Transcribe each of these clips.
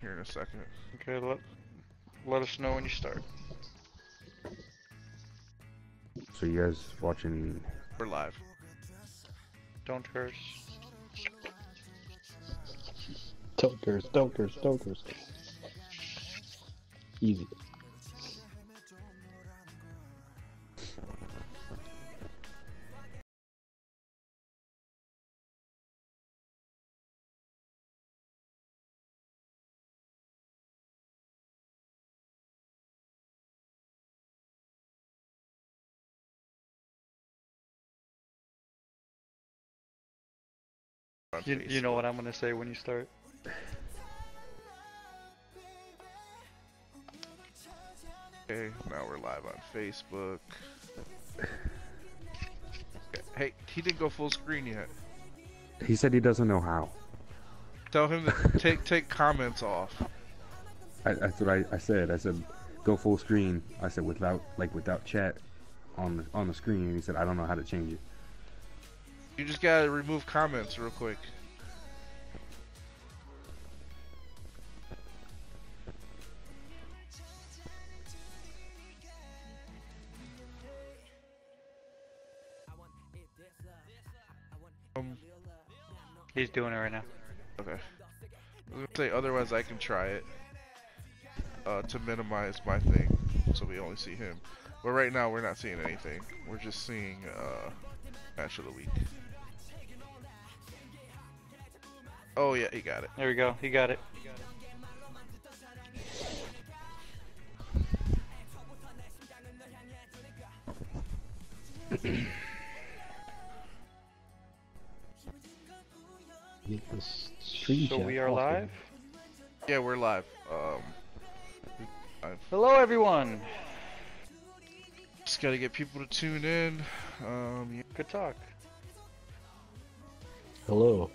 here in a second. Okay, let us know when you start. So you guys watching? We're live. Don't curse. Don't curse, don't curse, don't curse. Easy. You know what I'm gonna say when you start. Okay, now we're live on Facebook. Hey, he didn't go full screen yet. He said he doesn't know how. Tell him to take comments off. That's what I said. I said go full screen. I said without chat on the screen. And he said I don't know how to change it. You just gotta remove comments real quick. He's doing it right now. Okay. I was gonna say otherwise I can try it to minimize my thing so we only see him. But right now we're not seeing anything. We're just seeing match of the week. Oh yeah, he got it. There we go. He got it. Get this stream So chat we are off live. Yeah, we're live. Hello, everyone. Just gotta get people to tune in. Yeah. Good talk. Hello.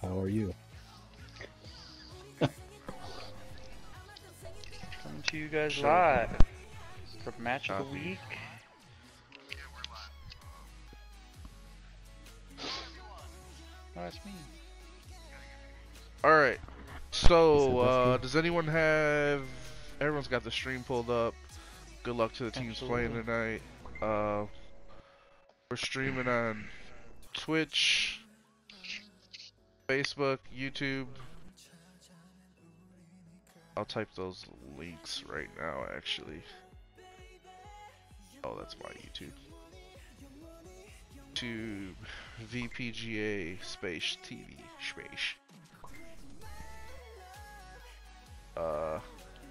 How are you? Coming to you guys live for match of the week. Oh, that's me. Alright, so does anyone have... Everyone's got the stream pulled up. Good luck to the teams playing tonight. We're streaming on Twitch, Facebook, YouTube. I'll type those links right now actually. Oh, that's my YouTube. To VPGA space TV space.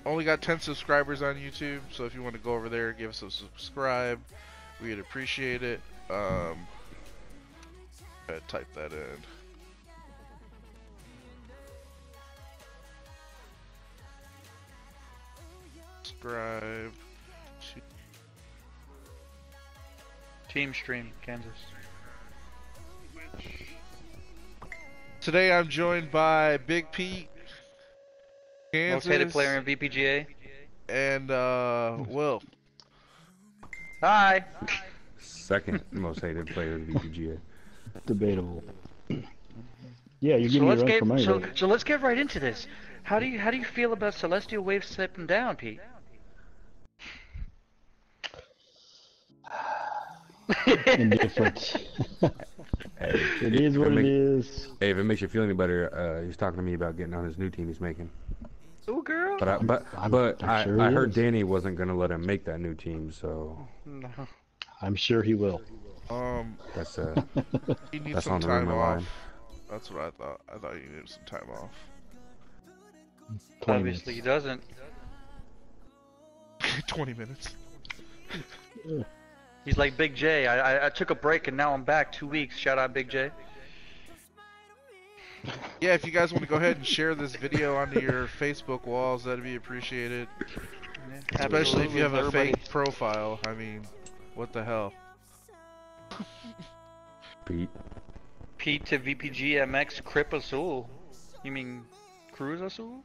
Only got 10 subscribers on YouTube, so if you want to go over there, give us a subscribe. We'd appreciate it. Type that in. Subscribe to Team stream, Kansas. Today I'm joined by Big Pete, Kansas, Most hated player in VPGA. and Will. Hi. Second most hated player in VPGA. Debatable. Yeah, you're So giving me a let's run get for money. so let's get right into this. How do you feel about Celestial Wave stepping down, Pete? Indifferent. Hey, It is what it is. Hey, if it makes you feel any better, he's talking to me about getting on his new team he's making. Ooh, girl. But I'm I sure he heard is. Danny wasn't gonna let him make that new team, so No. I'm sure he will. that's He needs that's some on the time rumor off. line. That's what I thought. I thought he needed some time off. 20 Obviously he minutes. doesn't. 20 minutes. He's like Big J. I took a break and now I'm back 2 weeks. Shout out Big J. Yeah, if you guys want to go ahead and share this video onto your Facebook walls, that'd be appreciated. Especially if you have a Everybody- fake profile. I mean, what the hell? Pete. Pete to VPGMX Crip Azul. You mean Cruz Azul?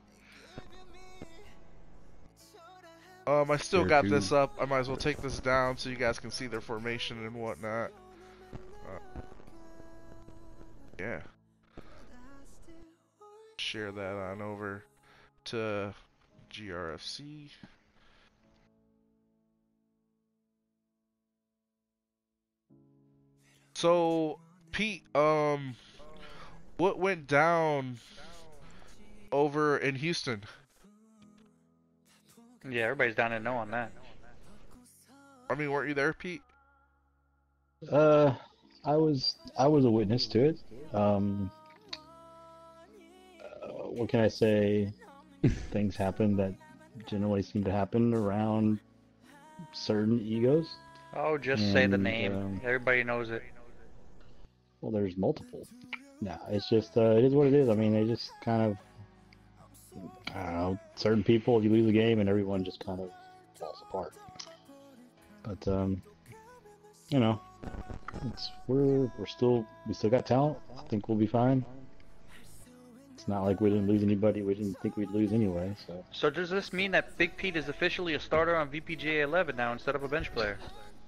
I still There got too. this up. I might as well take this down so you guys can see their formation and whatnot. Yeah. Share that on over. to GRFC. So, Pete, what went down over in Houston? Yeah, everybody's down to know on that. I mean, weren't you there, Pete? I was a witness to it. What can I say? Things happen that generally seem to happen around certain egos. Oh, just say the And, name. Everybody knows it. Well, there's multiple. No, it's just it is what it is. I mean, they just kind of, I don't know, certain people, you lose a game and everyone just kind of falls apart. But you know, we still got talent. I think we'll be fine. It's not like we didn't lose anybody we didn't think we'd lose anyway. So does this mean that Big Pete is officially a starter on VPGA11 now instead of a bench player?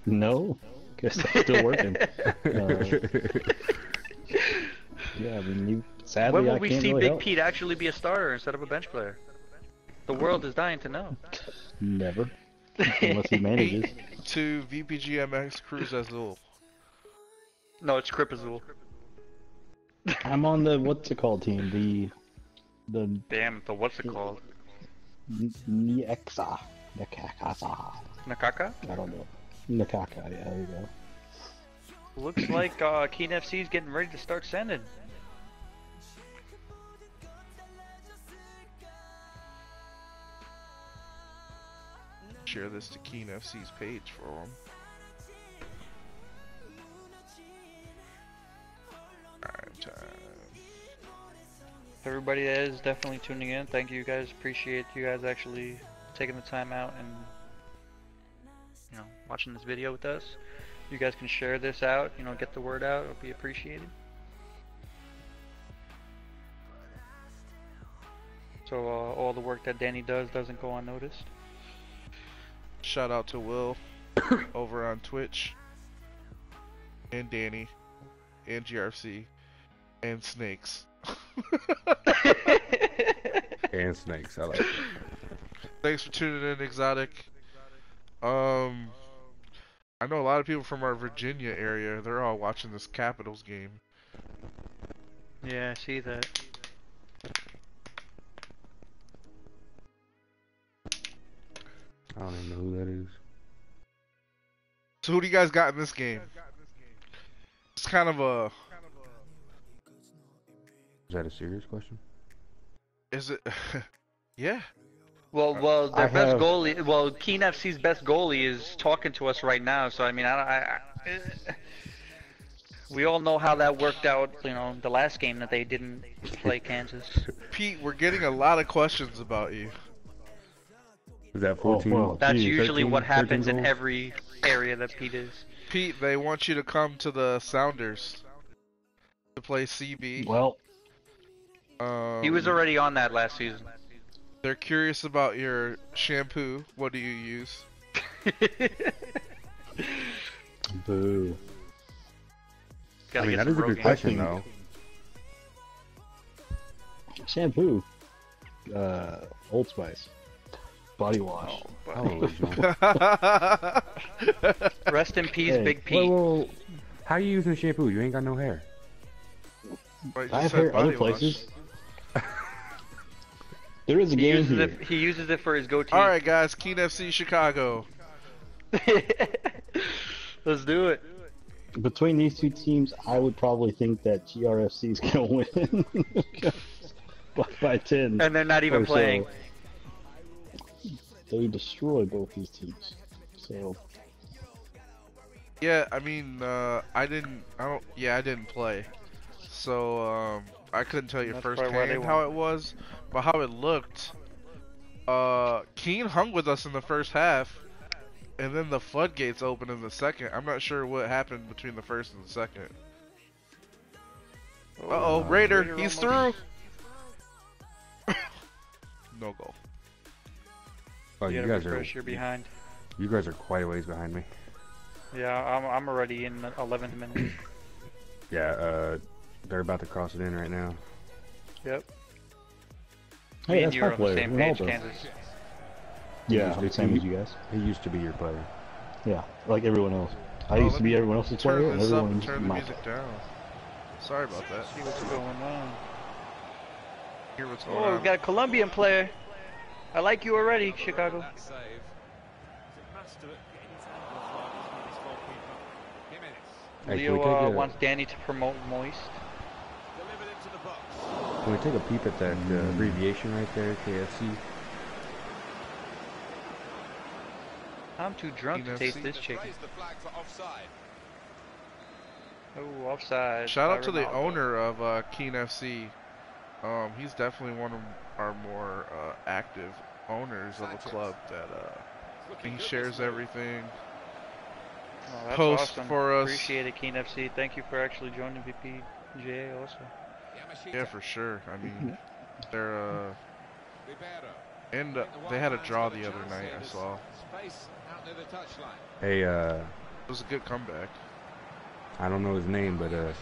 No, guess I'm still working. Yeah, I mean, sadly, When will I we can't see really Big help. Pete actually be a starter instead of a bench player? The world is dying to know. Never, unless he manages. To VPGMX Cruz Azul. No, it's Cripazul. I'm on the what's it called team? The Damn, the what's it called? Nieksa. Nekakasa. Nakaka? I don't know. Nakaka, yeah, there you go. Looks like Keene FC is getting ready to start sending. Share this to Keene FC's page for them. Alright, time. Everybody that is definitely tuning in. Thank you guys. Appreciate you guys actually taking the time out and watching this video with us. You guys can share this out, get the word out. It'll be appreciated. So all the work that Danny does doesn't go unnoticed. Shout out to Will over on Twitch, and Danny, and GRFC, and Snakes. And Snakes, I like it. Thanks for tuning in, Exotic. I know a lot of people from our Virginia area. They're all watching this Capitals game. Yeah, I see that. I don't even know who that is. So who do you guys got in this game? It's kind of a... Is that a serious question? Is it? Yeah. Well, their I best have- goalie. Well, Keene FC's best goalie is talking to us right now. So I mean, we all know how that worked out. The last game that they didn't play Kansas. Pete, we're getting a lot of questions about you. Is that 14? well, That's Geez, usually 13, what happens 13 in goals? every area that Pete is. Pete, they want you to come to the Sounders to play CB. Well, He was already on that last season. They're curious about your shampoo. What do you use? boo. Gotta I mean, get that is some a good Rogaine. question, Rogaine. though. Shampoo. Old Spice. Body wash. Oh, Rest in peace, Hey, Big Pete. well, how you using shampoo? You ain't got no hair. Wait, I you have said hair other body wash. places. There is a He game uses here. it. He uses it for his goatee. All right, guys. Keene FC Chicago. Let's do it. Between these two teams, I would probably think that GRFC is going to win by 10. And they're not even or so. playing. They destroy both these teams. So Yeah, I mean, I didn't play, so I couldn't tell you That's probably why they firsthand how won. it was, but how it looked. Keene hung with us in the first half, and then the floodgates opened in the second. I'm not sure what happened between the first and the second. Uh-oh, Raider, he's through. No goal. Oh, you gotta guys refresh, you're behind. You guys are quite a ways behind me. Yeah, I'm already in the 11th minute. Yeah, they're about to cross it in right now. Yep. Hey, Me and that's you my are on the player, same page, Ronaldo. Kansas. Yeah, I'm the same as you guys. He used to be your player. Yeah, like everyone else. I Oh, used let to be me everyone else's player, turn and this up everyone and used to turn be the my music player. down. Sorry about that. See what's going on. Hear what's going Oh, on. we've got a Colombian player. I like you already, Chicago. Hey, Leo wants Danny to promote Moist. can we take a peep at that abbreviation right there, KFC? I'm too drunk to taste this chicken. Oh, offside. Shout by out to the Ronaldo. owner of Keene FC. He's definitely one of our more active owners of a club that he shares everything. Oh, that's Post awesome. for us. Appreciate it, Keene FC. Thank you for actually joining VPGA also. Yeah, for sure. I mean, they're and they had a draw the other night. I saw. Hey, It was a good comeback. I don't know his name, but your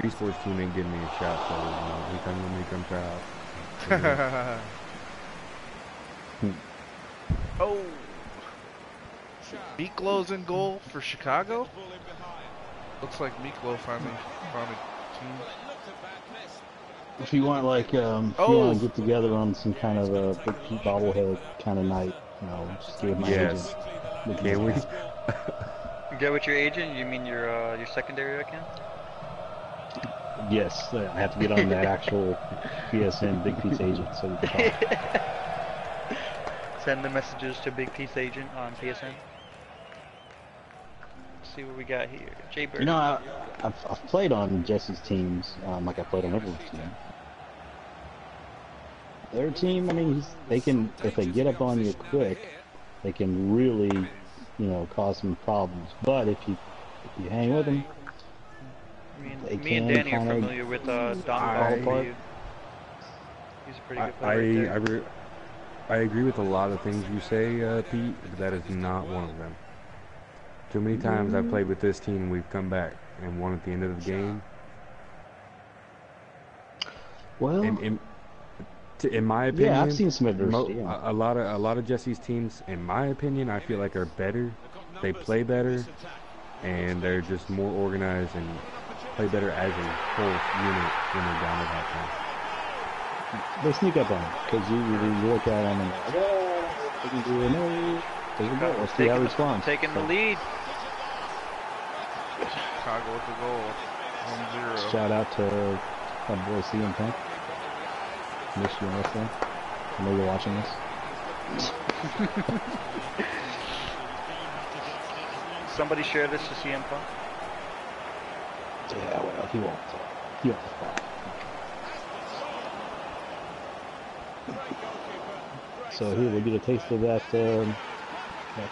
eSports team ain't giving me a shot, so he come try out. Oh, Miklo's in goal for Chicago. Looks like Miklo finally found a team. If you want, like, if you want to get together on some kind of a Big Pete bobblehead kind of night, you know, just get with my Yes. agent. Can we? You get with your agent? You mean your secondary account? Yes, I have to get on that actual PSN Big Pete's agent so we can talk. Send the messages to Big Pete's agent on PSN. Let's see what we got here. Jay Bird. You know, I've played on Jesse's teams, like I played on everyone's team. Their team, I mean, they can, if they get up on you quick, they can really, you know, cause some problems. But if you hang with them, Me and Danny are familiar with Don Ball. He's a pretty good player right there. I agree with a lot of things you say, Pete, but that is not one of them. Too many times I've played with this team and we've come back and won at the end of the game. Well, in my opinion, yeah, I've seen some adversity. A lot of Jesse's teams, in my opinion, I feel like are better. They play better, and they're just more organized and play better as a whole unit when they're down at halftime. They sneak up on him because you look at them and like, oh, they can do it. No, doesn't go. Let's see how he responds. Taking the lead. Chicago with the goal. 1-0. Shout out to my boy CM Punk. Miss you wrestling. I know you're watching this. Somebody share this to CM Punk. Yeah, well, he won't. He won't fall. So here we get a taste of that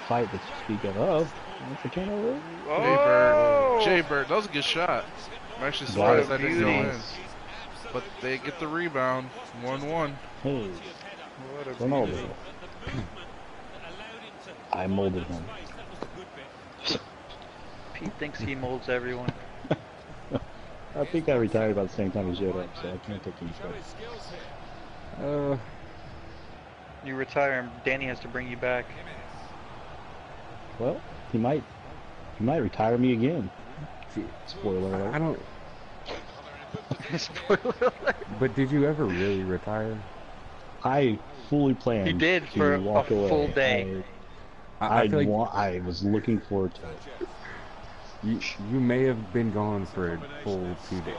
fight that you speak of. That's a turnover. Oh! Jay Bird, that was a good shot. I'm actually surprised that didn't go in. But they get the rebound, 1-1. Hey, What a Ronaldo. I molded him. Pete thinks he molds everyone. I think I retired about the same time he showed up, so I can't take any credit. You retire and Danny has to bring you back. Well, he might retire me again. Spoiler alert. I don't. Spoiler alert. But did you ever really retire? I fully planned. He did to for walk a away. full day. I feel like I was looking forward to it. you may have been gone for a full 2 days.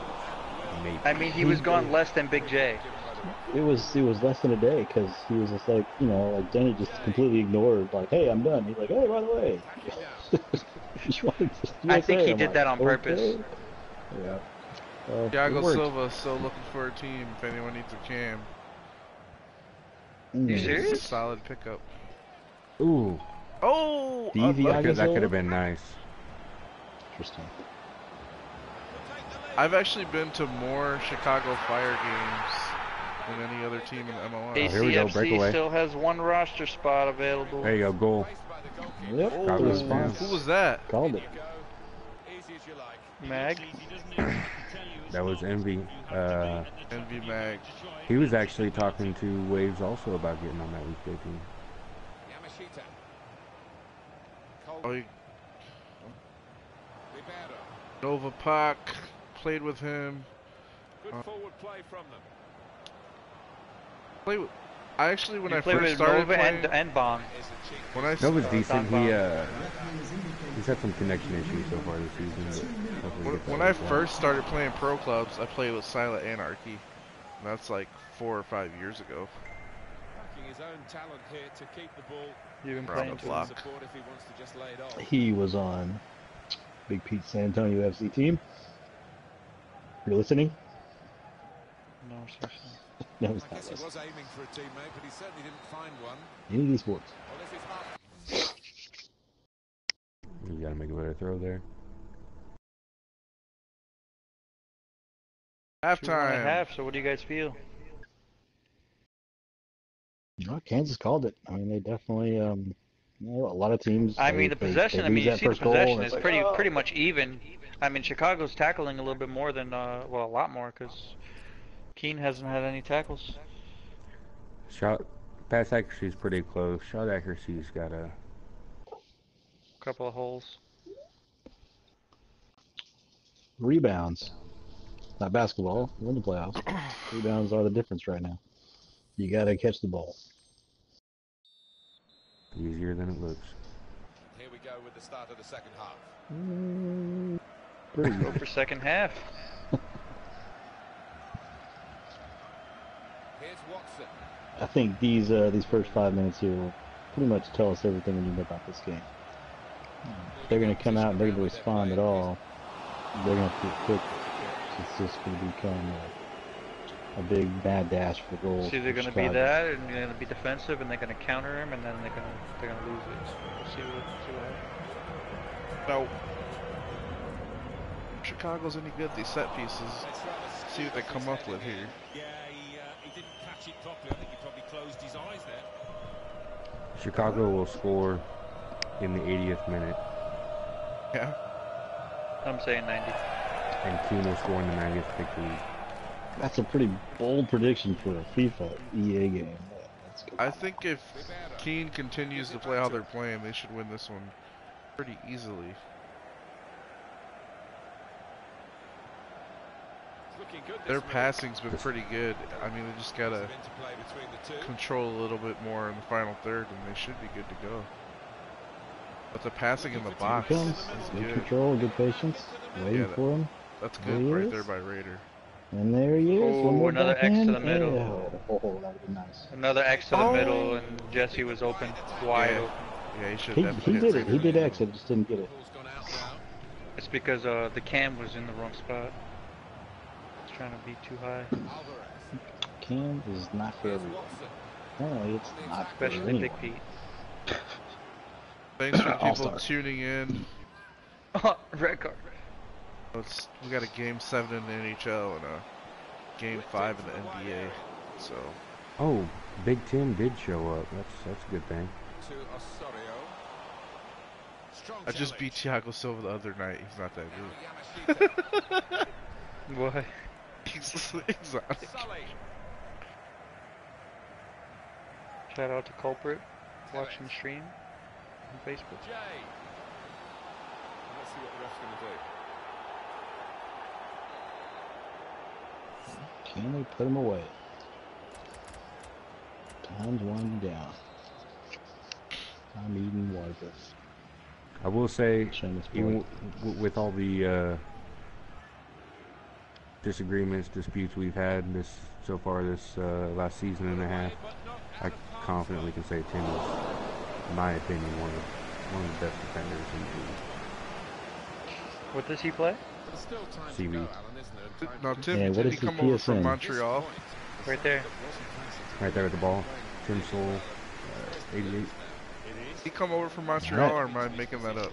Maybe. I mean, he was gone less than Big J. It was less than a day because he was just like, you know, like Danny just completely ignored, like, hey, I'm done. He's like, hey, by the way. I think he did that on purpose. Yeah. Thiago Silva still looking for a team if anyone needs a cam. You serious? It's a solid pickup. Ooh. Oh! That could have been nice. Interesting. I've actually been to more Chicago Fire games than any other team in MLS. Here we go, ACFC breakaway. still has one roster spot available. There you go, goal. Yep. Oh, The response. who was that? Called it. Mag. That was Envy. Envy Mag. He was actually talking to Waves also about getting on that weekday team. Oh, Nova Puck played with him. Good forward play from them. I actually, when I first started Nova playing, and Bong. When I Nova's decent. He's had some connection issues so far this season. When I first started playing pro clubs, I played with Silent Anarchy. And that's like 4 or 5 years ago. His own talent here to keep the ball. You've been playing playing the block. If he wants to just lay it off. He was on Big Pete's San Antonio FC team. You're listening? No, sir. No, I guess he was aiming for a teammate, but he certainly didn't find one. In eSports. You gotta make a better throw there. Halftime. So what do you guys feel? You know, Kansas called it. I mean, they definitely, you know, a lot of teams. I mean, the possession. I mean, you see the possession is pretty much even. I mean, Chicago's tackling a little bit more than, well, a lot more, because Keene hasn't had any tackles. Pass accuracy is pretty close. Shot accuracy's got a couple of holes. Rebounds. Not basketball. We're in the playoffs. Rebounds are the difference right now. You gotta catch the ball. Easier than it looks. Here we go with the start of the second half. Pretty Go good. for second half. Here's Watson. I think these first 5 minutes here will pretty much tell us everything we need about this game. If they're going to come out and they're going to respond at all, they're going to have to quick. It's just going to become a big mad dash for goals. It's either going to be that, and they're going to be defensive, and they're going to counter him, and then they're going to lose it. So we'll see what happens. No. Chicago's any good, these set pieces. See what they come up with here. Yeah, he didn't catch it properly. I think he probably closed his eyes there. Chicago will score in the 80th minute. Yeah. I'm saying 90. And Keene will score in the 90th to take the lead. That's a pretty bold prediction for a FIFA EA game. That's good. I think if Keene continues to play how they're playing, they should win this one pretty easily. Their passing's been pretty good. I mean, they just gotta control a little bit more in the final third, and they should be good to go. But the passing in the box is Good good. control, good patience. Waiting for him. That's good right there by Raider. And there he is. Oh, another X to the middle. Oh, that would be nice. Another X to the middle, and Jesse was open, wide open. Yeah, he should He definitely did it. He did exit, just didn't get it. It's because the cam was in the wrong spot. It's trying to be too high. Cam is not for everyone. Apparently, it's not for Especially anyone. Big Pete. Thanks for people All-star. tuning in. Red card. We got a game 7 in the NHL and a game 5 in the NBA. So. Oh, Big Tim did show up. That's a good thing. I just beat Thiago Silva the other night. He's not that good. What? He's exotic. Shout out to Culprit, watching stream on Facebook. Let's see what the ref's going to do. Can they put him away? Time's winding down. I'm eating water. I will say, Shameless even with all the disagreements, disputes we've had so far this last season and a half, I confidently can say Tim is, in my opinion, one of the best defenders in the league. What does he play? CV. Now, Tim, Yeah, did he come over from PSN? Montreal? Right there. Right there with the ball. Tim Soul, 88. Did he come over from Montreal, or am I making that up?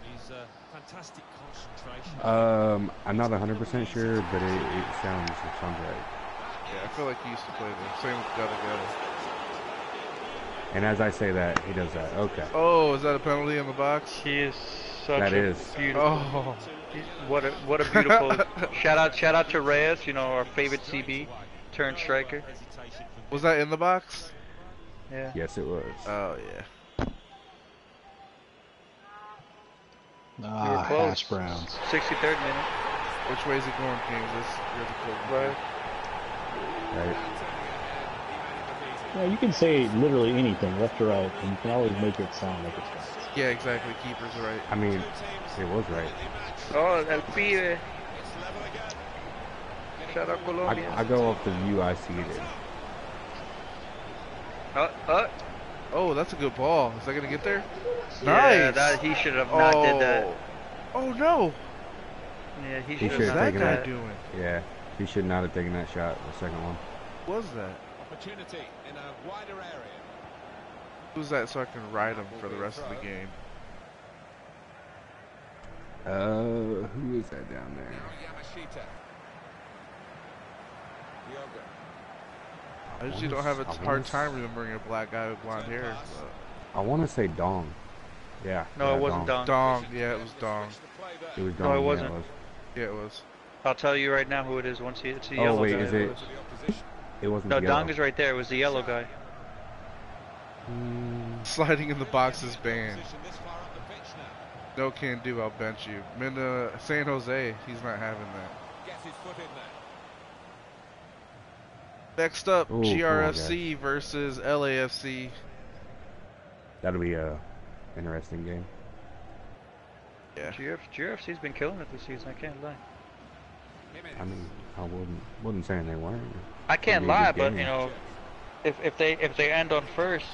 I'm not 100% sure, but it sounds right. Yeah, I feel like he used to play there. Same with Gata. And as I say that, he does that. Okay. Oh, is that a penalty in the box? He is such That a is. beautiful. Oh. What a beautiful shout out to Reyes, you know, our favorite CB turned striker. Was that in the box? Yeah. Yes, it was. Oh yeah. We were close. Hash Browns. 63rd minute. Which way is it going, Kansas? You're the coach. Right. Right. Yeah, you can say literally anything, left or right, and you can always make it sound like it's right. Yeah, exactly. Keeper's right. I mean, it was right. Oh, El Pibe. Shout out Colombia. I go off the view I see it in. Oh, that's a good ball. Is that gonna get there? Yeah, Nice. he should have not did that. Oh no. Yeah, he He should should've have What's not that taken guy that. doing? Yeah, he should not have taken that shot, the second one. What was that? Opportunity in a wider area. Who's that so I can ride him for the rest of the game? Who is that down there? Yamashita. Diogo. I usually don't have a hard time remembering a black guy with blonde hair. I want to say Dong. Yeah. No, yeah, it wasn't Dong. Dong, yeah, it was Dong. It was Dong. No, it yeah, wasn't. was. Yeah, it was. I'll tell you right now who it is once it's the Oh, yellow wait, guy. is it? It wasn't No, the Dong yellow. is right there. It was the yellow guy. Sliding in the box is banned. No can do, I'll bench you. San Jose, he's not having that. Gets his foot in there. Next up, Ooh, come on, GRFC versus LAFC. That'll be a interesting game. Yeah. GRFC's been killing it this season. I can't lie. I mean, I wasn't saying they weren't. I can't It'll be a lie, good but game. you know, if they end on first,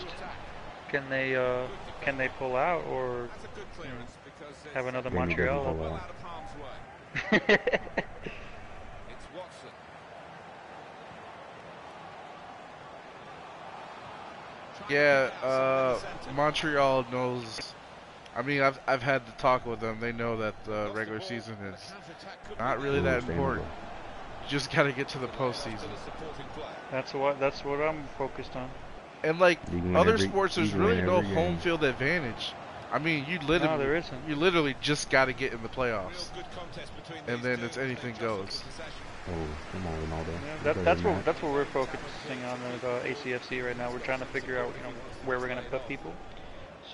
can they pull out or That's a good clearance because have another Jamie doesn't Montreal? pull out. out of harm's way. It's Watson. Yeah, Montreal knows. I mean, I've had the talk with them. They know that the regular season is not really that important. You just gotta get to the postseason. That's what I'm focused on. And like You can win other every- sports, you there's can really win no every home game. field advantage. I mean, No, there isn't. you literally just gotta get in the playoffs, Good contest between and these then two. it's anything goes. Oh, come on, Ronaldo. Yeah, that's what we're focusing on with ACFC right now. We're trying to figure out where we're gonna put people.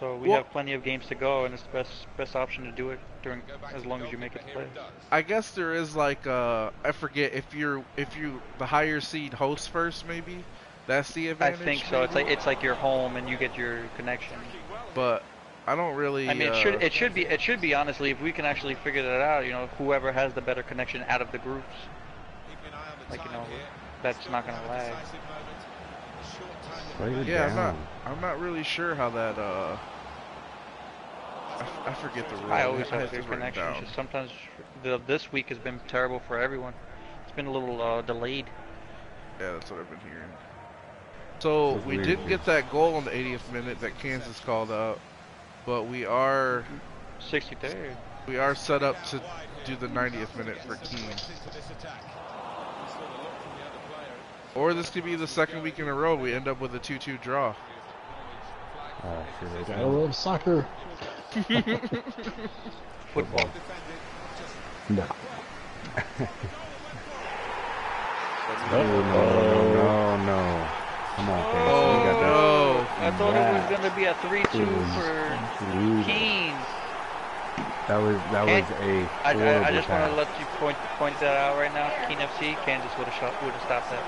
So we Well- have plenty of games to go, and it's the best option to do it during as long as you make it to playoffs. I guess there is like I forget if you the higher seed hosts first, maybe that's the I advantage. think so. It's like your home, and you get your connection. But I don't really. I mean, it should be honestly, if we can actually figure that out, whoever has the better connection out of the groups, like that's not gonna lag. Yeah, I'm not really sure how that. I forget the rule. I always had have to good write it connection. down. It's just sometimes this week has been terrible for everyone. It's been a little delayed. Yeah, that's what I've been hearing. So That's we weird, didn't get dude. that goal in the 80th minute that Kansas called out, but we are 63rd. set up to do the 90th minute for Keene. Or this could be the second week in a row we end up with a 2-2 draw. Oh, shit. Gotta love soccer. Football. No. No. Come on, Kansas. You got that. Oh, I thought it was gonna be a 3-2 for Keene. That was a I horrible just want to pass. let you point that out right now. Keene FC, Kansas would have stopped that.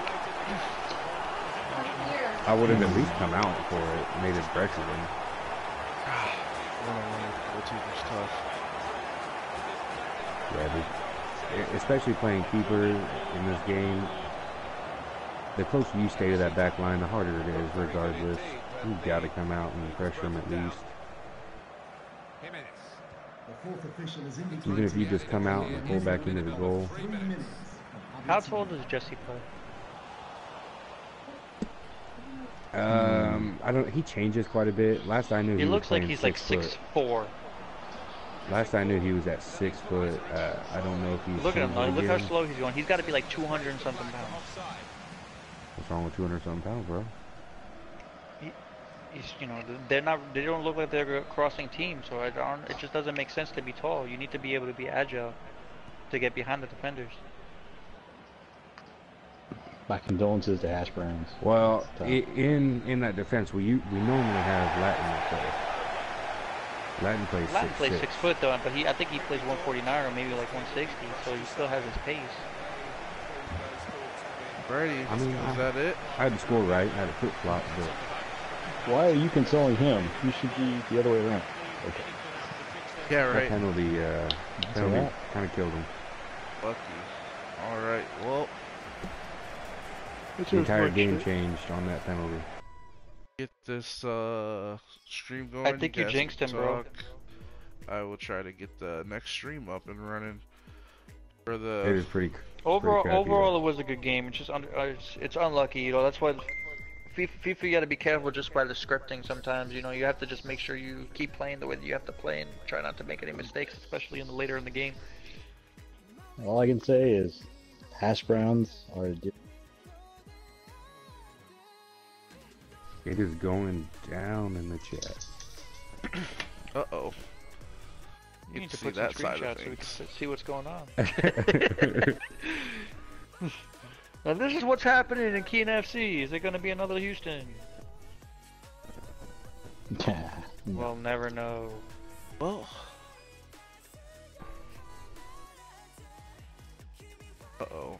I would have at least come out for it, made it pressure them. goalkeeper's tough. Yeah, especially playing keeper in this game. The closer you stay to that back line, the harder it is, regardless. You've got to come out and pressure them at least. Even if you just come out and pull back into the goal. How tall does Jesse play? I don't. He changes quite a bit. Last I knew, He was looks like playing he's like 6'4". 6'4". Last I knew, he was at 6 foot. I don't know if he's. Look at him. changed Look how again. slow he's going. He's got to be like 200 and something pounds. What's wrong with 200 something pounds, bro? you know, they don't look like they're crossing teams, so it just doesn't make sense to be tall. You need to be able to be agile to get behind the defenders. My condolences to Hash Browns. Well, in that defense, we normally have Latin play. Latin plays Latin 6'6". plays 6 foot though, but I think he plays 149 or maybe like 160, so he still has his pace. Alrighty, I mean, is that it? I had the score right. I had a flip flop, but Why are you consoling him? You should be the other way around. Okay. Yeah, that right. penalty that. kind of killed him. Lucky. Alright, well, The entire game changed on that penalty. get this stream going. I think you guys jinxed can him, bro. talk. I will try to get the next stream up and running for It the. was pretty. Overall, it was a good game. It's just it's unlucky, you know. That's why FIFA, you gotta be careful just by the scripting. Sometimes, you know, you have to just make sure you keep playing the way that you have to play and try not to make any mistakes, especially later in the game. All I can say is, Hash Browns are. It is going down in the chat. Uh-oh. You need to see put some that side of screenshots so we things. can see what's going on. Now this is what's happening in Keene FC. Is it going to be another Houston? We'll never know. Well. Uh-oh.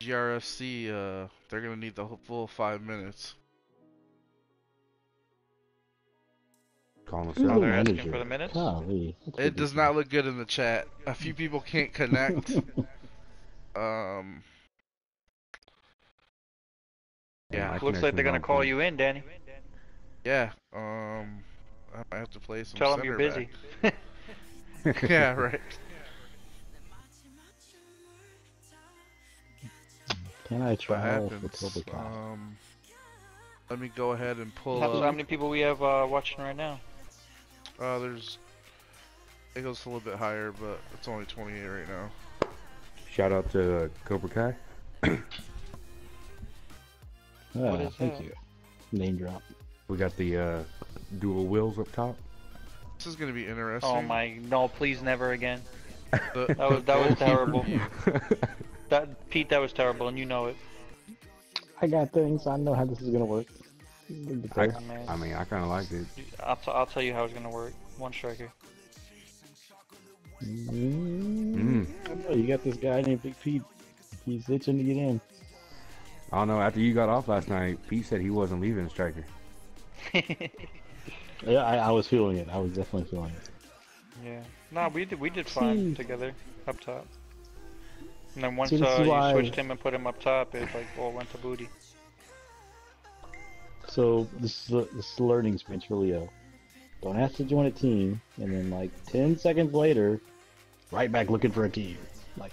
GRFC, they're gonna need the full 5 minutes. Calling us Who's Oh, out. they're asking manager? for the minutes? Golly, It does not look good in the chat. A few people can't connect. Yeah, My Looks like they're connection's going to on call point. you in, Danny. yeah. I might have to play some. Tell them you're center busy. back. Yeah, right. Can I What trial for happens? Cobra Kai? Let me go ahead and pull How up. many people we have watching right now? There's. It goes a little bit higher, but it's only 28 right now. Shout out to Cobra Kai. What is Thank that? you. Name drop. We got the dual wheels up top. This is gonna be interesting. Oh my, no, please never again. The That was terrible. view. Pete, that was terrible, and you know it. I got things. I know how this is gonna work. I Man. mean, I kind of liked it. I'll tell you how it's gonna work. One striker. I know, you got this guy named Big Pete. He's itching to get in. I don't know. After you got off last night, Pete said he wasn't leaving the striker. Yeah, I was feeling it. I was definitely feeling it. Yeah. No, we did fine together up top. And then once See, this is you why- switched him and put him up top, it like all went to booty. So this is the learning experience for Leo. Don't have to join a team, and then like 10 seconds later, right back looking for a team. Like,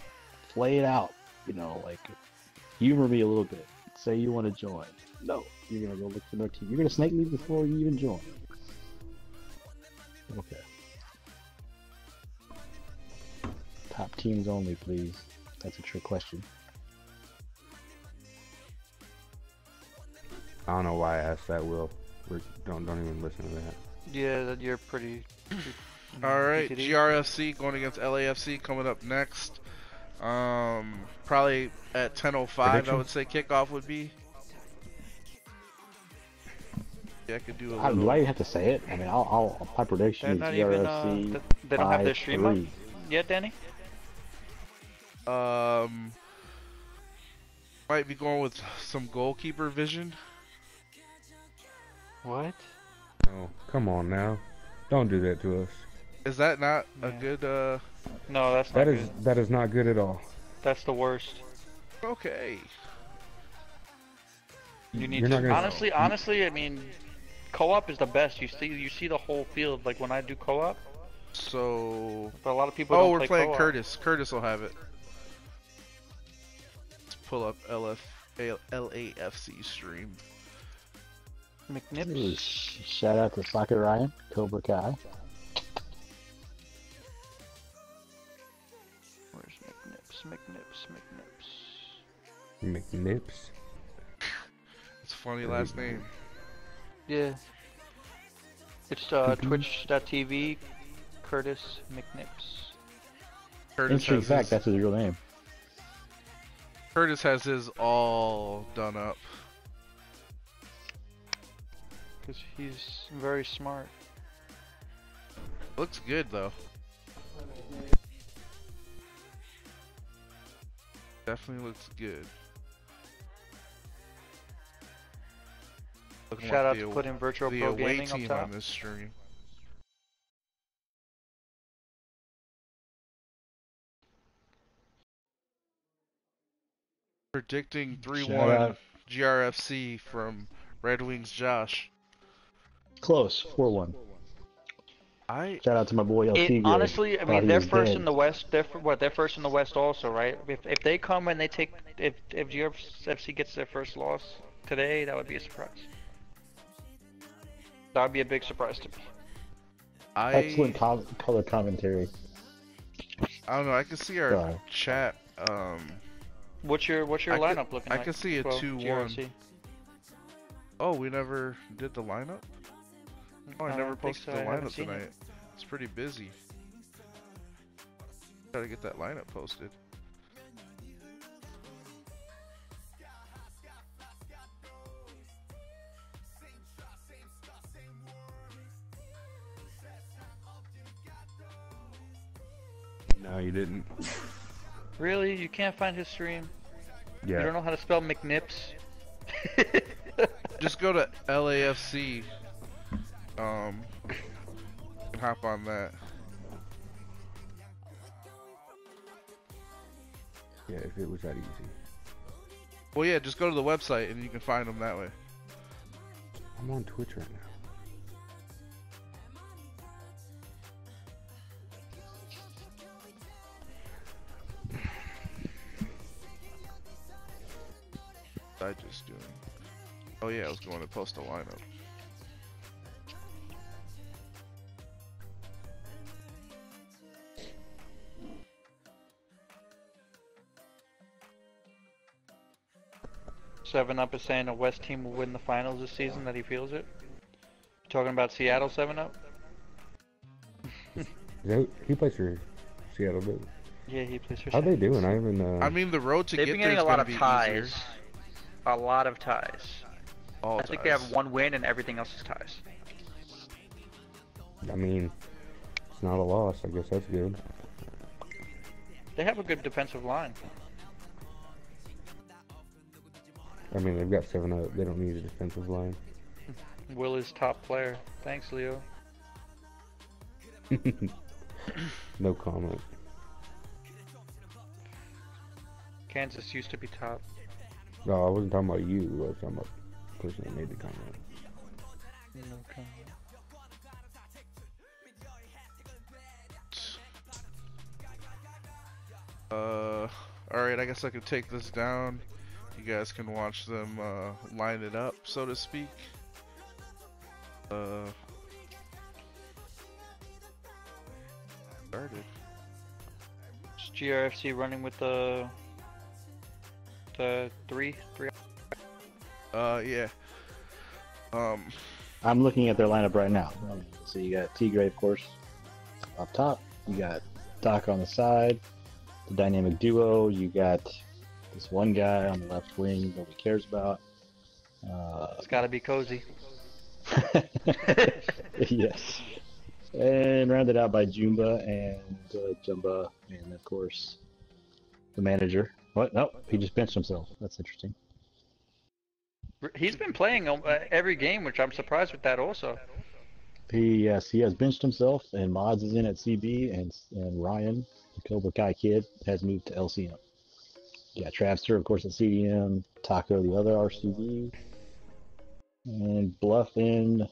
play it out. You know, like, humor me a little bit. Say you want to join. No, you're gonna go look for no team. You're gonna snake me before you even join. Okay. Top teams only, please. That's a trick question. I don't know why I asked that, Will. Don't even listen to that. Yeah, that you're pretty. Alright, PTD. GRFC going against LAFC coming up next. Probably at 10:05 I Prediction? would say kickoff would be. Yeah, I could do a Do little. I have to say it? I mean, my prediction They're is not even. GRFC. They don't have their stream up 5-3. yet, Danny. Might be going with some goalkeeper vision. What? Oh, come on now. Don't do that to us. Is that not a Yeah. good No, that's not good. That is not good at all. That's the worst. okay. You need You're to not gonna- honestly, I mean, co-op is the best. You see the whole field. Like when I do co-op, So but a lot of people oh, don't we're play playing co-op. Curtis. Curtis will have it. Let's pull up LAFC stream. Ooh, McNips. Shout out to Soccer Ryan, Cobra Kai. Where's McNips? McNips. It's funny last name. Yeah. It's twitch.tv, Curtis McNips. Interesting fact, that's his real name. Curtis has his all done up. Because he's very smart. Looks good though. Definitely looks good. Looking Shout like out to put in Virtual the Pro away Gaming up team top. on this stream. Predicting 3-1 GRFC from Red Wings Josh. Close, 4-1. Shout out to my boy LT. Honestly, I mean, they're first in the West. They're first in the West also, right? If they come and they take, if GRFC gets their first loss today, that would be a surprise. That would be a big surprise to me. Excellent color commentary. I don't know. I can see our chat. What's your lineup looking like? I can see a 2-1. Oh, we never did the lineup? Oh, I never posted the lineup tonight. It's pretty busy. Gotta get that lineup posted. No, you didn't. Really? You can't find his stream? Yeah. You don't know how to spell McNips? Just go to LAFC. And hop on that. Yeah, if it was that easy. Well, yeah, just go to the website and you can find them that way. I'm on Twitch right now. I just doing. Oh yeah, I was going to post a lineup. Seven Up is saying a West team will win the finals this season. That he feels it. Talking about Seattle 7 Up. He plays for Seattle, does Yeah, he plays for. How they doing? I haven't. I mean, the road to They've get been there getting is a lot gonna of be ties. easier. A lot of ties. All I think they have one win and everything else is ties. I mean, it's not a loss. I guess that's good. They have a good defensive line. I mean, they've got 7 up. They don't need a defensive line. Will is top player. Thanks, Leo. No comment. Kansas used to be top. No, I wasn't talking about you. I was talking about the person that made the comment. No comment. Alright, I guess I could take this down. You guys can watch them line it up, so to speak. Started. Is GRFC running with the three? Yeah. I'm looking at their lineup right now. So you got T-Gray, of course, up top. You got Doc on the side, the dynamic duo. You got this one guy on the left wing nobody cares about. It's got to be Cozy. Yes. And rounded out by Jumba and Jumba, and of course the manager. What? Nope, he just benched himself. That's interesting. He's been playing every game, which I'm surprised with that also. He has benched himself, and Mods is in at CB, and Ryan, the Cobra Kai kid, has moved to LCM. Yeah, Travster, of course, at CDM, Taco, the other RCD, and Bluff in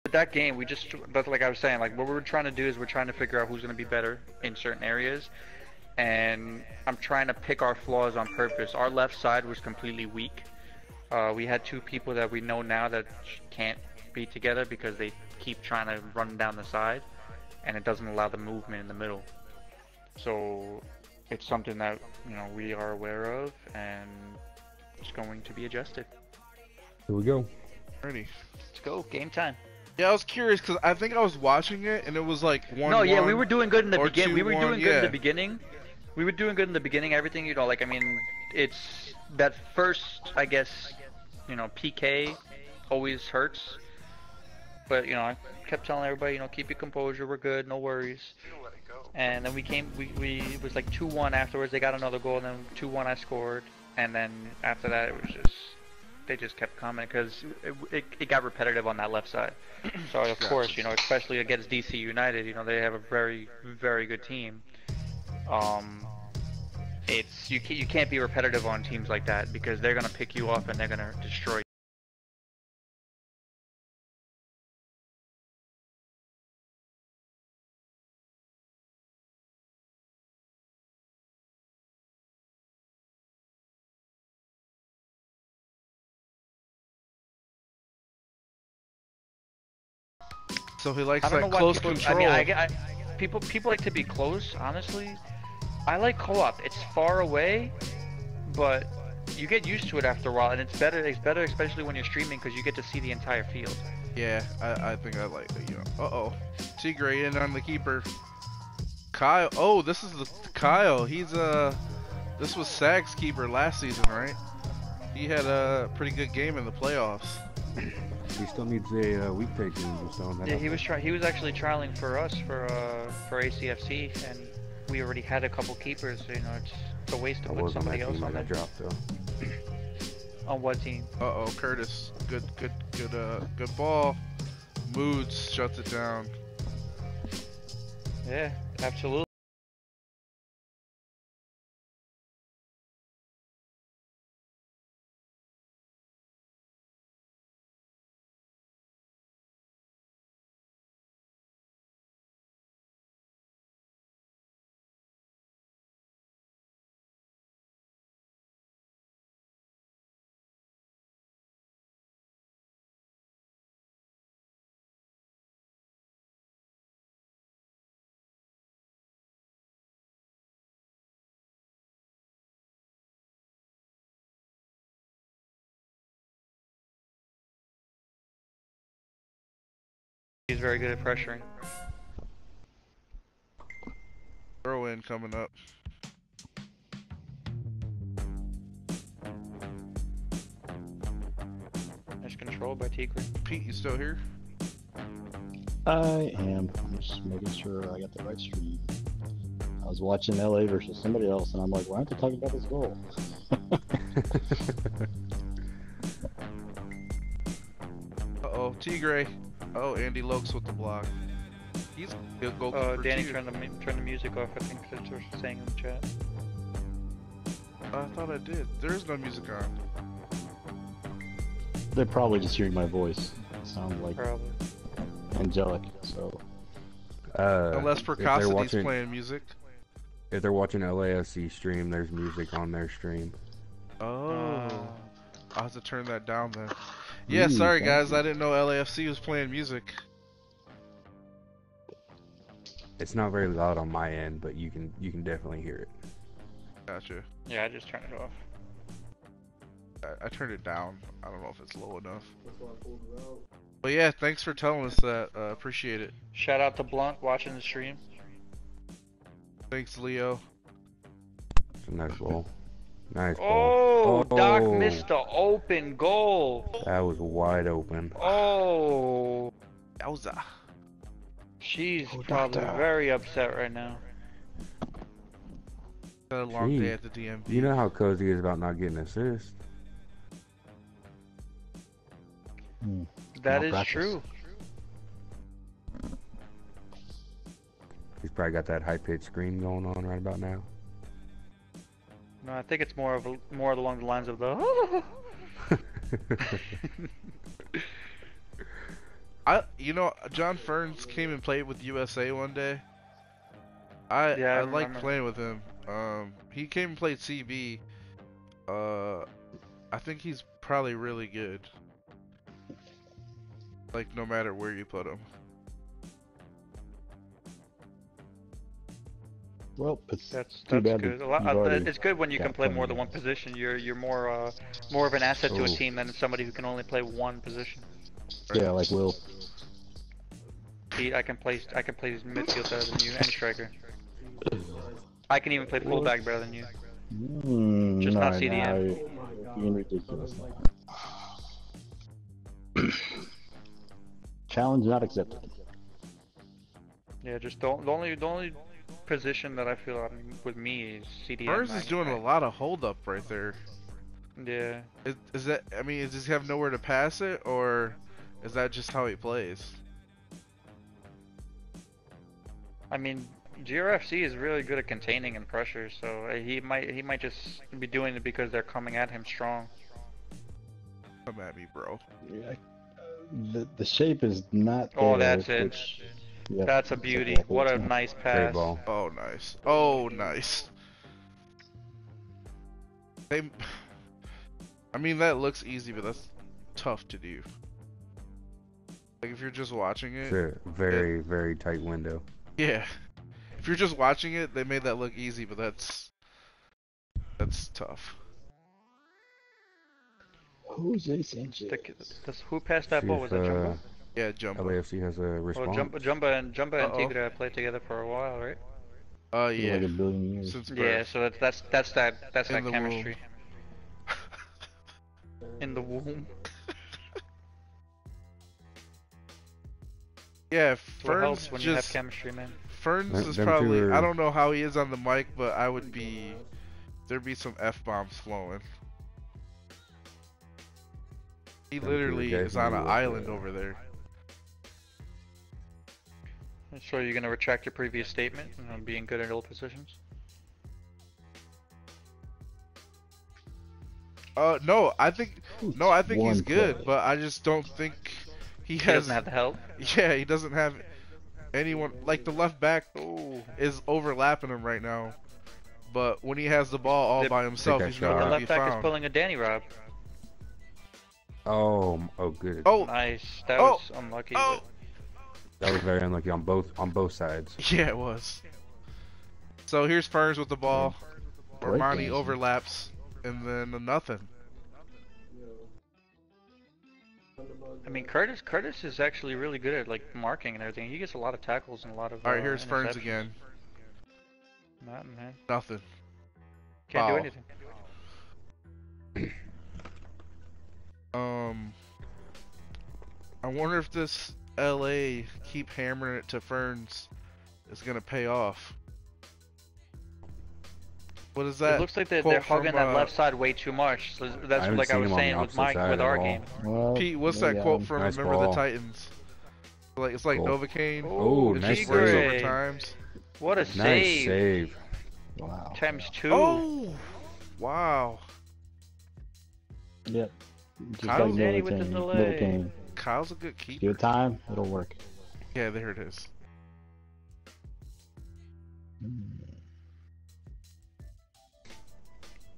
With that game, but like I was saying, like what we're trying to do is we're trying to figure out who's going to be better in certain areas, and I'm trying to pick our flaws on purpose. Our left side was completely weak. We had two people that we know now that can't be together because they keep trying to run down the side, and it doesn't allow the movement in the middle. So it's something that we are aware of, and it's going to be adjusted. Here we go. Ready. Let's go, game time. Yeah, I was curious because I think I was watching it and it was like 1-1. No, yeah, we were doing good in the or beginning. We were 2-1, doing good yeah. in the beginning. We were doing good in the beginning. Everything, like I mean, it's that first, I guess, PK always hurts. But I kept telling everybody, keep your composure. We're good, no worries. And then it was like 2-1 afterwards. They got another goal, and then 2-1 I scored, and then after that it was just. They just kept coming because it got repetitive on that left side. So of course, especially against DC United, they have a very, very good team. You can't be repetitive on teams like that because they're gonna pick you up and they're gonna destroy you. So he likes I don't that know why close people. control. I mean, people like to be close. Honestly, I like co-op. It's far away, but you get used to it after a while, and it's better. It's better, especially when you're streaming, because you get to see the entire field. Yeah, I think I like it. Uh-oh, Tigre in on the keeper. Kyle. Oh, this is Kyle. He's this was Sag's keeper last season, right? He had a pretty good game in the playoffs. He still needs a weekday team. Yeah, he was actually trialing for us for ACFC, and we already had a couple keepers. So, it's a waste to put somebody else on that. Dropped, though. On what team? Uh-oh, Curtis. Good ball. Moods shuts it down. Yeah, absolutely. He's very good at pressuring. Throw in coming up. Nice control by Tigre. Pete, you still here? I am. I'm just making sure I got the right stream. I was watching LA versus somebody else, and I'm like, why aren't they talking about this goal? Uh-oh, Tigre. Oh, Andy Lokes with the block. He's a good goalkeeper Danny too. turned the music off. I think that's what you're saying in the chat. I thought I did. There is no music on. They're probably just hearing my voice. It sounds like Probably. angelic, so. Unless if they're Percosity's watching- playing music. If they're watching LAFC stream, there's music on their stream. Oh. I'll have to turn that down then. Yeah, Ooh, sorry thank guys, you. I didn't know LAFC was playing music. It's not very loud on my end, but you can definitely hear it. Gotcha. Yeah, I just turned it off. I turned it down. I don't know if it's low enough. But yeah, thanks for telling us that. Appreciate it. Shout out to Blunt watching the stream. Thanks, Leo. It's a nice ball. Nice Oh, ball. Doc missed the open goal. That was wide open. Oh, Yowza. she's Oh, probably Doctor. very upset right now. Had a long Gee, day at the DMV. You know how Cozy is about not getting assists. That is Malpractice. true. He's probably got that high-pitched scream going on right about now. No, I think it's more along the lines of the. You know, John Ferns came and played with USA one day. Yeah, I I like remember. playing with him. He came and played CB. I think he's probably really good. Like, no matter where you put him. Well, it's That's too bad good. that A lot, you've already it's good when you can got play plenty more of than one guys. position. You're more of an asset to a Oh. team than somebody who can only play one position. Yeah, like Will. I can play midfield better than you and striker. I can even play fullback better than you. Just not No, CDM. now you're being ridiculous. Challenge not accepted. Yeah, just the only position that I feel with me is CDM. Ferns is doing a lot of hold up right there. Yeah. Is that? I mean, does he have nowhere to pass it, or is that just how he plays? I mean, GRFC is really good at containing and pressure, so he might just be doing it because they're coming at him strong. Come at me, bro. Yeah, the shape is not there. Oh, that's it. Which, yep, That's a that's beauty. exactly What what's a going on. nice Great pass. ball. Oh, nice. Oh, nice. They, I mean, that looks easy, but that's tough to do. Like, if you're just watching It's it. a very, very tight window. Yeah. If you're just watching it, they made that look easy, but that's tough. Jose Sanchez. Who passed that See ball? Was that Jumbo? Yeah, Jumbo. LAFC has a Well, response. Jumbo and Uh-oh. Tigre played together for a while, right? Yeah. Like a billion years. Since Yeah, birth. so that's that In the chemistry in the womb. Yeah, What Ferns helps when you have just chemistry, man? Ferns is Them two probably. are- I don't know how he is on the mic, but I would be. There'd be some f-bombs flowing. He Them two are literally is on an definitely island over there. So you're gonna retract your previous statement on being good at all positions? No, I think he's One good, play. but I just don't think he He has. doesn't have the help. Yeah, he doesn't have anyone like the left back Ooh. is overlapping him right now. But when he has the ball all The- by himself, that he's shot. nowhere The to be left back is found. pulling a Danny Rob. Oh, good. Oh, Nice. That Oh. was unlucky. oh, That was very unlucky on both sides. yeah, it was. So here's Ferns with the ball. Break Armani dancing. overlaps, and then a nothing. I mean, Curtis is actually really good at like marking and everything. He gets a lot of tackles and a lot of. All right, here's Ferns interceptions. again. Nothing, man. Nothing. Can't do Foul. anything. I wonder if this LA keep hammering it to Ferns is gonna pay off. What is that? It looks like they're quote hugging from, that left side way too much. So that's haven't like I seen was him on the saying with opposite Mike side with at our all. game. Well, Pete, what's maybe that quote I'm- from Nice Remember the ball. Titans? Like it's like Cool. Novocaine. Oh, It nice just works save. over times. What a Nice save. save. Wow. Times 2. Oh, wow. Yep. Just Kyle like Danny with the delay. Novocaine. Kyle's a good Give keeper. it time, it'll work. Yeah, there it is.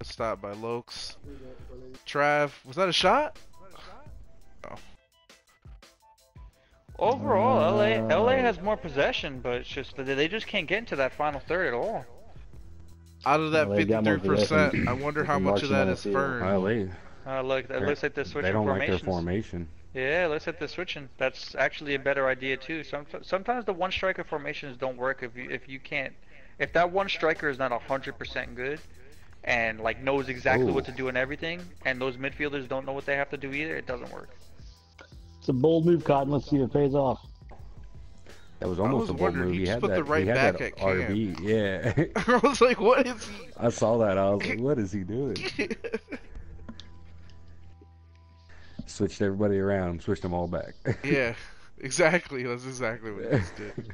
Stop by Lokes. Trav, was that a shot? Overall, LA has more possession, but it's just that they just can't get into that final third at all. Out of that Well, they got more 53%, possession. I wonder how They're much of marching that on the is field. Fern. LA. Look, it looks like they're switching They don't like formations. their formation. Yeah, looks like they're switching. That's actually a better idea too. Sometimes the one striker formations don't work if that one striker is not 100% good and like knows exactly what Ooh. to do and everything, and those midfielders don't know what they have to do either. It doesn't work. It's a bold move, Cotton. Let's see if it pays off. That was I almost was a bold wondering, move. he He just had put the that. right He had back that at Cam. RB. Yeah. I was like, what is he? I saw that. I was like, what is he doing? Switched everybody around. Switched them all back. Yeah, exactly. That's exactly what he just did.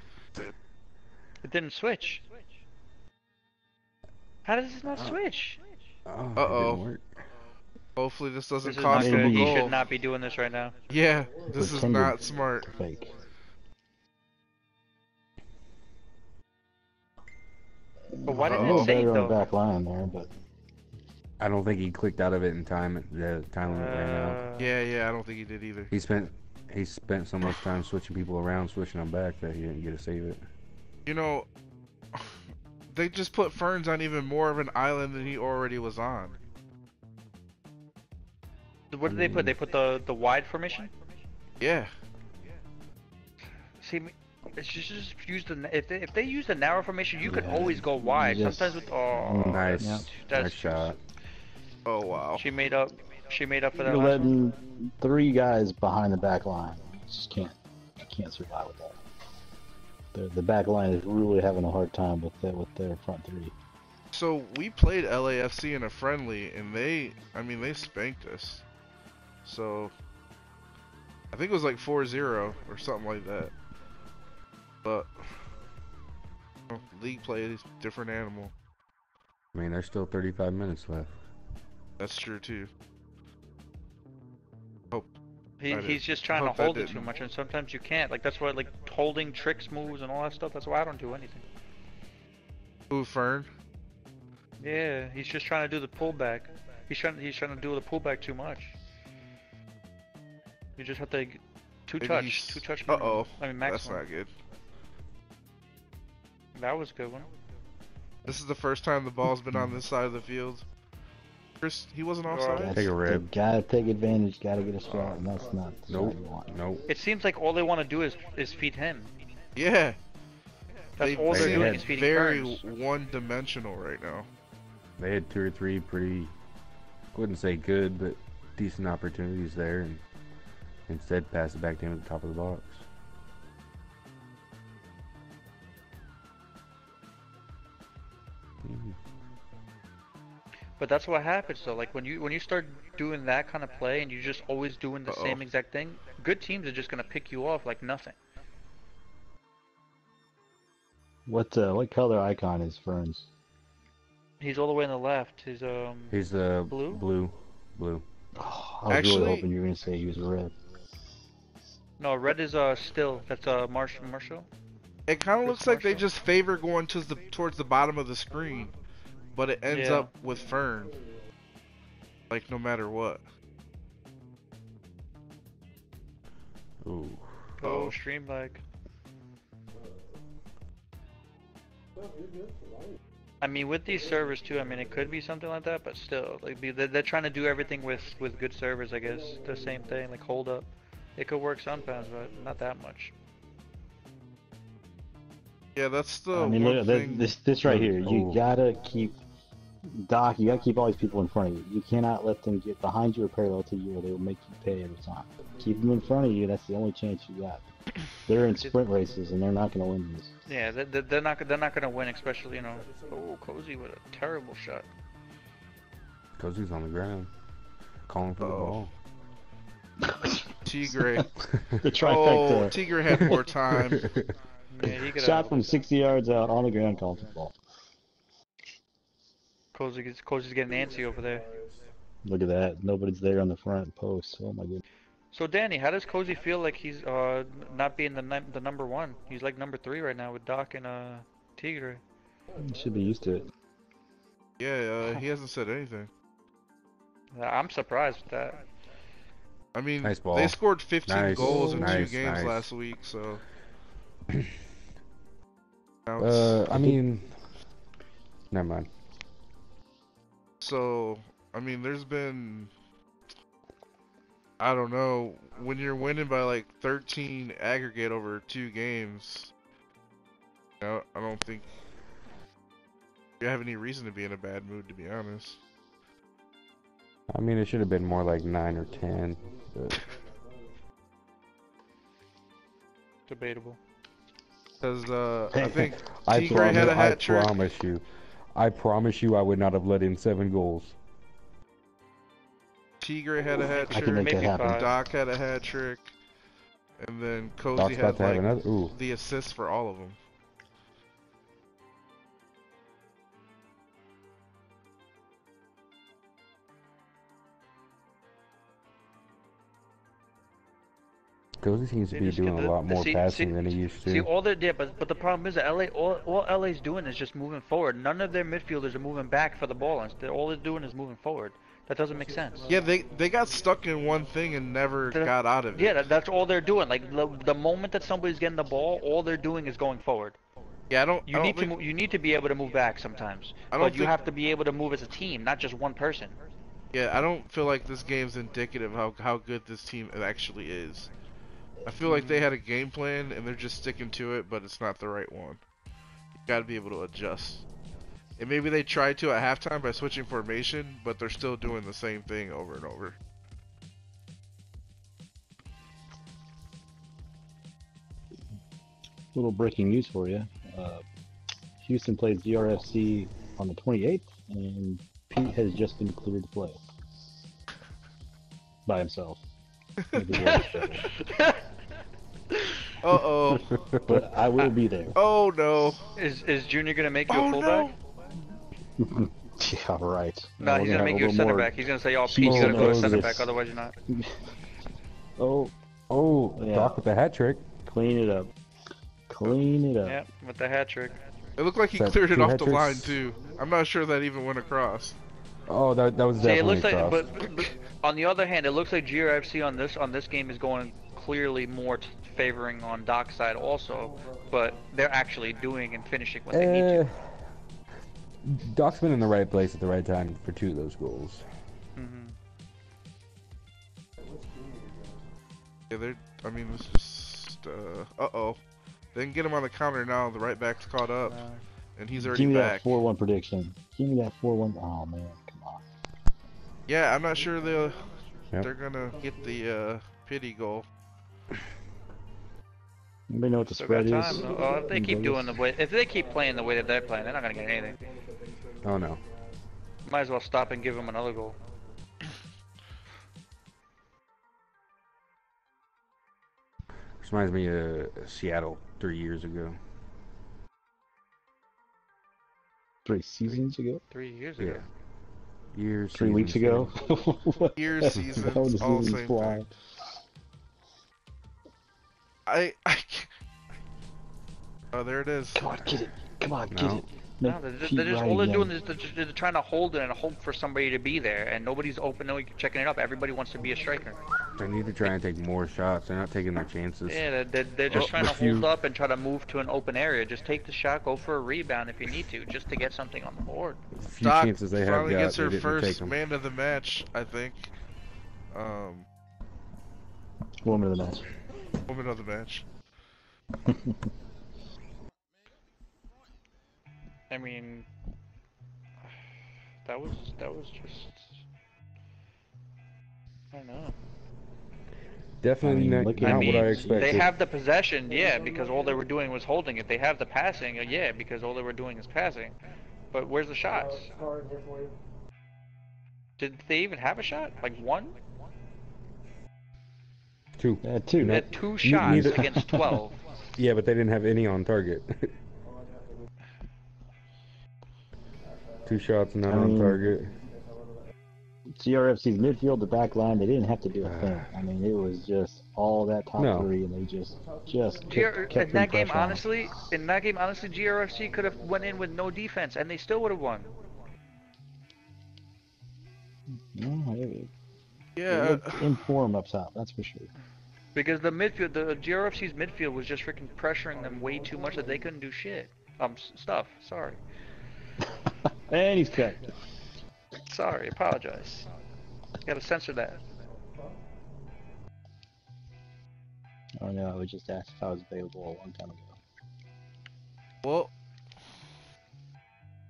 It didn't switch. How does it not switch? Oh, it Uh-oh. didn't work. Hopefully this doesn't This is not cost them good. a He goal. should not be doing this right now. Yeah, this is Pretended not smart. to fake. But why A didn't little it save better on the though? back line there, but I don't think he clicked out of it in time. The time limit ran out. Yeah, I don't think he did either. He spent so much time switching people around, switching them back that he didn't get to save it. You know, they just put Ferns on even more of an island than he already was on. What did they put? They put the wide formation. Yeah. See, it's just use the if they use the narrow formation, you could Yeah, always go wide. just- Sometimes with Nice, that's nice shot. Oh wow. She made up for that you're last one. letting 3 guys behind the back line. You just can't survive with that. The back line is really having a hard time with their front 3. So we played LAFC in a friendly, and they spanked us. So I think it was like 4-0 or something like that. But league play is a different animal. I mean, there's still 35 minutes left. That's true too. He's just trying to hope that hold it didn't. too much, and sometimes you can't. Like that's why like holding tricks, moves, and all that stuff. That's why I don't do anything. Ooh, Fern. Yeah, he's just trying to do the pullback. He's trying to do the pullback too much. You just have to two touch. Uh oh. I mean That's maximum. not good. That was a good one. This is the first time the ball's been on this side of the field. Chris, he wasn't offside? Take a rib. Gotta take advantage. Gotta get a shot, and that's not the shot you want. Nope. It seems like all they want to do is feed him. Yeah. That's They all they're seem doing is feeding very Ferns. one-dimensional right now. They had 2 or 3 pretty, wouldn't say good, but decent opportunities there, and instead passed it back to him at the top of the box. But that's what happens though. Like when you start doing that kind of play and you're just always doing the same exact thing, good teams are just gonna pick you off like nothing. What color icon is Ferns? He's all the way on the left. He's blue. Blue. Oh, I was Actually- really hoping you were gonna say he was red. No, red is still. That's Marshall. It kind of Chris looks like they Marshall? just favor going towards the bottom of the screen, but it ends Yeah. up with Fern. Like no matter what. Ooh. Oh, stream lag. I mean, with these servers too, I mean, it could be something like that, but still, like they're trying to do everything with good servers, I guess. The same thing, like hold up. It could work sometimes, but not that much. Yeah, that's the I mean, one look thing. this right here. You Ooh. gotta keep Doc. You gotta keep all these people in front of you. You cannot let them get behind you or parallel to you, or they will make you pay every time. Keep them in front of you. That's the only chance you got. They're in sprint races, and they're not gonna win these. Yeah, they're not gonna win, especially Oh, Cozy with a terrible shot. Cozy's on the ground. Calling for the ball. Tigre. The Oh, trifecta. Tigre had more time. Yeah, he could Shot from 60 yards out on the ground, called for the ball. Cozy's getting antsy over there. Look at that. Nobody's there on the front post. Oh my goodness. So Danny, how does Cozy feel like he's not being the number 1? He's like number 3 right now with Doc and Tigre. You should be used to it. Yeah, he hasn't said anything. I'm surprised with that. I mean, Nice ball. they scored 15 Nice. goals in 2 Nice, games nice. last week, so. I mean, never mind. So, I mean, there's been, I don't know, when you're winning by like 13 aggregate over 2 games, I don't think you have any reason to be in a bad mood, to be honest. I mean, it should have been more like 9 or 10. But Debatable. Because I think Tigre promise, had a hat trick. I promise you, I would not have let in 7 goals. Tigre had a hat I can trick. make that Maybe happen. 5. Doc had a hat trick. And then Cozy Doc's about had to have like another. Ooh. the assist for all of them. Cozy seems to They be just get doing a lot more passing than he used See, to. all they're yeah, but the problem is that all LA's doing is just moving forward. None of their midfielders are moving back for the ball. All they're doing is moving forward. That doesn't make sense. Yeah, they got stuck in one thing and never got out of it. Yeah, that's all they're doing. Like the moment that somebody's getting the ball, all they're doing is going forward. Yeah, I don't think You need to be able to move back sometimes, but you have to be able to move as a team, not just one person. Yeah, I don't feel like this game's indicative of how good this team actually is. I feel like they had a game plan and they're just sticking to it, but it's not the right one. You gotta be able to adjust. And maybe they tried to at halftime by switching formation, but they're still doing the same thing over and over. Little breaking news for you. Houston plays GRFC on the 28th, and Pete has just been cleared to play. By himself. Uh-oh. But I will be there. Oh, no. Is Junior gonna make you a fullback? No. Yeah, right. No, he's gonna make you a center back. He's gonna say, "Oh, Pete, you gotta go to center back, otherwise you're not." Oh, yeah. Doc with the hat trick. Clean it up. Clean it up. Yeah, with the hat trick. It looked like he cleared it off the line too. I'm not sure that even went across. Oh, that was definitely it looks across. like, but on the other hand, it looks like GRFC on this game is going clearly more favoring on Doc's side also, but they're actually doing and finishing what they need to. Doc's been in the right place at the right time for 2 of those goals. Yeah, I mean, it's just, uh-oh. They can get him on the counter now. The right back's caught up, and he's already back. Give me that 4-1 prediction. Give me that 4-1. Oh, man, come on. Yeah, I'm not sure they're gonna get the pity goal. Anybody know what the spread is? If they keep doing if they keep playing the way that they're playing, they're not gonna get anything. Oh no. Might as well stop and give them another goal. This reminds me of Seattle 3 years ago. 3 seasons ago? 3 years ago. Years. 3 weeks ago? Years, seasons, all the same thing. Oh, there it is. Come on, get it. Come on, get it. No, they're just all they're doing is they're trying to hold it and hope for somebody to be there, and nobody's open, nobody's checking it up. Everybody wants to be a striker. They need to try and take more shots. They're not taking their chances. Yeah, they're just trying to hold up and try to move to an open area. Just take the shot, go for a rebound if you need to, just to get something on the board. A few chances they have finally got, gets her they didn't first take them. man of the match, I think. Woman of the match. Woman of the match. I mean, that was just, I don't know. Definitely not what I expected. They have the possession, yeah, because all they were doing was holding it. They have the passing, yeah, because all they were doing is passing. But where's the shots? Did they even have a shot? Like 1? 2. 2. They had 2 shots against 12. Yeah, but they didn't have any on target. 2 shots, none on target. GRFC's midfield, the back line, they didn't have to do a thing. I mean, it was just all that top 3, and they just kept in that game, honestly, GRFC could have went in with no defense, and they still would have won. Yeah, in form up top, that's for sure. Because the GRFC's midfield was just freaking pressuring them way too much that they couldn't do shit. Sorry. And he's cut. Sorry, apologize. Gotta censor that. Oh no, I was just asked if I was available a long time ago. Well,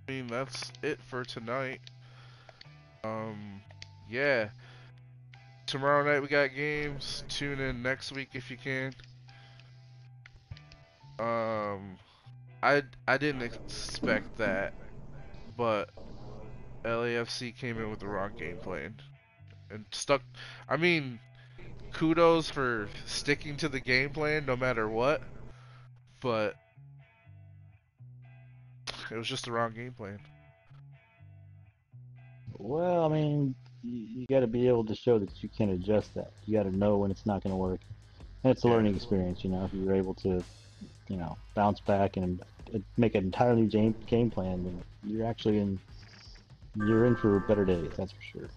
I mean, that's it for tonight. Yeah. Tomorrow night we got games. Tune in next week if you can. I didn't expect that, but LAFC came in with the wrong game plan and stuck. I mean, kudos for sticking to the game plan no matter what, but it was just the wrong game plan. Well, I mean, you got to be able to show that you can adjust that. You got to know when it's not going to work. And it's a learning experience, you know. If you're able to, you know, bounce back and make an entirely new game plan, then you're in for better days. That's for sure.